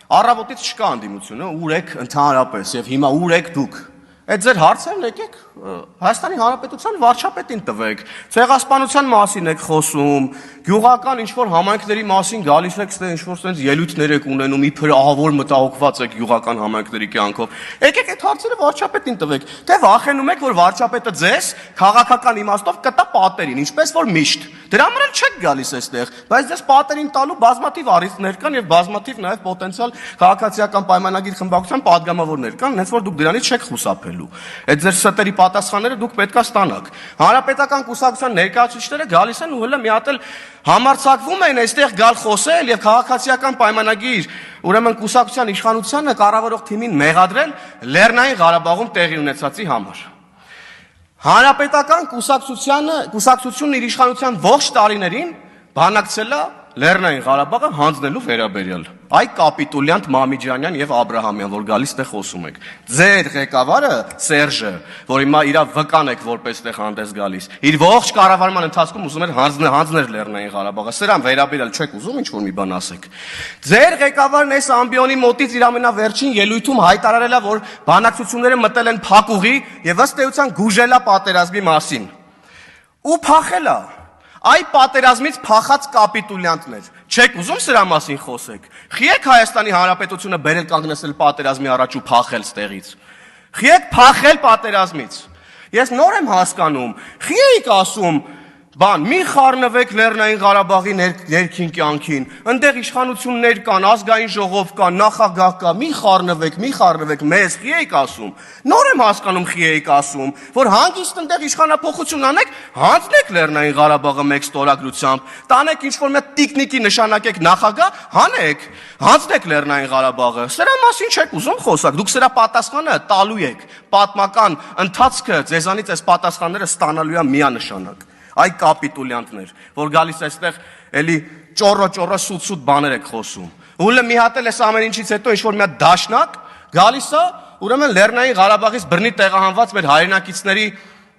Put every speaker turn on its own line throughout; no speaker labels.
Առավոտից չկա անդիմությունը, ուր եք ընդհանրապես եւ հիմա ուր եք դուք։ Այդ ձեր հարցերն եկեք Հայաստանի Հանրապետության վարչապետին տվեք, ցեղասպանության մասին եք խոսում, գյուղական ինչ-որ համայնքների մասին գալիս եք, ինչ-որ sense ելույթներ եք ունենում, իբր ահավոր մտահոգված եք գյուղական համայնքների կյանքով։ Եկեք այդ հարցերը վարչապետին տվեք, թե վախենում եք, որ վարչապետը ձեզ քաղաքական իմաստով կտա պատերին, ինչպես որ միշտ։ Դրա համար էլ չեք գալիս այստեղ, բայց ձեզ պատերին տալու բազմաթիվ առիթներ կան եւ բազմաթիվ նաեւ պոտենցիալ քաղաքացիական պայմանագիր խմբակցության падգամավորներ կան, հենց որ դուք դրանից չեք խուսափելու։ Այդ ձեր ստերի պատասխանները դուք պետքա ստանաք։ Հանրապետական կուսակցության ներկայացուցիչները գալիս են ու հələ մի հատ էլ համարձակվում են այստեղ գալ խոսել եւ քաղաքացիական պայմանագիր, ուրեմն կուսակցության իշխանությանը կառավարող թիմին մեղադրել Լեռնային Ղարաբաղում տեղի ունեցածի համար։ Հանրապետական կուսակցությունն իր իշխանության ողջ տարիներին բանակցել է Լեռնային Ղարաբաղը հանձնելու վերաբերյալ։ Այ կապիտուլյանտ Մամիջանյան եւ Աբրահամյան, որ գալիս տեղ խոսում եք։ Ձեր ղեկավարը Սերժը, որ հիմա իր վկան եք որպես տեղ հանդես գալիս, իր ողջ կառավարման ընթացքում ուզում էր հանձնել Լեռնային Ղարաբաղը։ Սրան վերաբերյալ չեք ուզում ինչ-որ մի բան ասեք։ Ձեր ղեկավարն այս ամբիոնի մոտից իր ամենավերջին ելույթում հայտարարել է, որ բանակցությունները մտել են փակուղի եւ ըստ էության գուժելա պատերազմի մասին։ Ու փախել է։ Այ պատերազմից փախած կապիտուլյանտներ, չեք ուզում սրա մասին խոսեք։ Խի եք Հայաստանի Հանրապետությունը բերել կանգնեցել պատերազմի առաջ ու փախել ստեղից։ Խի եք փախել պատերազմից։ Ես նոր եմ հասկանում, խի եք ասում, մի խառնվեք Լեռնային Ղարաբաղի ներքին կյանքին, ընդեղ իշխանություններ կան, ազգային ժողով կա, նախագահ կա, մի խառնվեք, մեզ խի եք ասում։ Նոր եմ հասկանում խի եք ասում, որ հանգիստ ընդեղ իշխանափոխություն անեք, հանձնեք Լեռնային Ղարաբաղը մեկ ստորագրությամբ, տանեք ինչ-որ մի տիկնիկի նշանակեք նախագահ, հանեք, հանձնեք Լեռնային Ղարաբաղը։ Սրա մասին չեք ուզում խոսակ, դուք սրա պատասխանը տալու եք, պատմական ընթացքը ձեզանից այս պատասխանները ստանալու է միանշանակ։ Այ կապիտուլյանտներ, որ գալիս այստեղ էլի ճոռո սուտ բաներ եք խոսում։ Ուլը մի հատ էլ էս ամեն ինչից հետո ինչ-որ մի հատ դաշնակ գալիս է, ուրեմն Լեռնային Ղարաբաղից բռնի տեղահանված մեր հայրենակիցների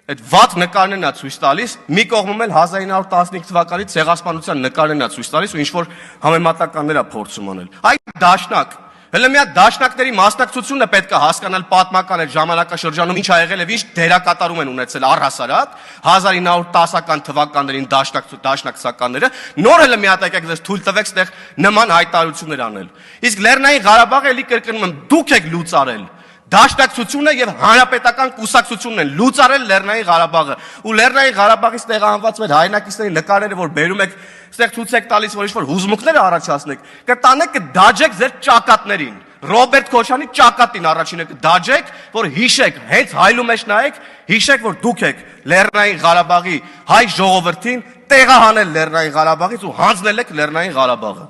այդ վատ նկարներն է ցույց տալիս, մի կողմում էլ 1915 թվականի ցեղասպանության նկարներն է ցույց տալիս ու ինչ-որ համեմատականներ է փորձում անել։ Այ դաշնակ Հələ մի հատ դաշնակների մասնակցությունը պետք է հասկանալ պատմական այդ ժամանակաշրջանում ինչ ա եղել եւ ինչ դերակատարում են ունեցել առհասարակ 1910-ական թվականներին դաշնակցականները նոր հələ մի հատ եկեք ձեզ թույլ տվեք ստեղ նման հայտարարություններ անել։ Իսկ Լեռնային Ղարաբաղը էլի կրկնում եմ դուք եք լուծարել Դաշնակցությունը եւ հանրապետական կուսակցությունն են լուծարել Լեռնային Ղարաբաղը ու Լեռնային Ղարաբաղից տեղահանված մեր հայրենակիցների նկարները որ բերում եք ստեղ ցույց եք տալիս որ ինչ-որ հուզմունքներ առաջացնեք կտանեք կդաջեք ձեր ճակատներին Ռոբերտ Քոչյանի ճակատին առաջինը կդաջեք որ հիշեք հենց հայլու մեջ նայեք հիշեք որ դուք եք Լեռնային Ղարաբաղի հայ ժողովրդին տեղահանել Լեռնային Ղարաբաղից ու հանձնել եք Լեռնային Ղարաբաղը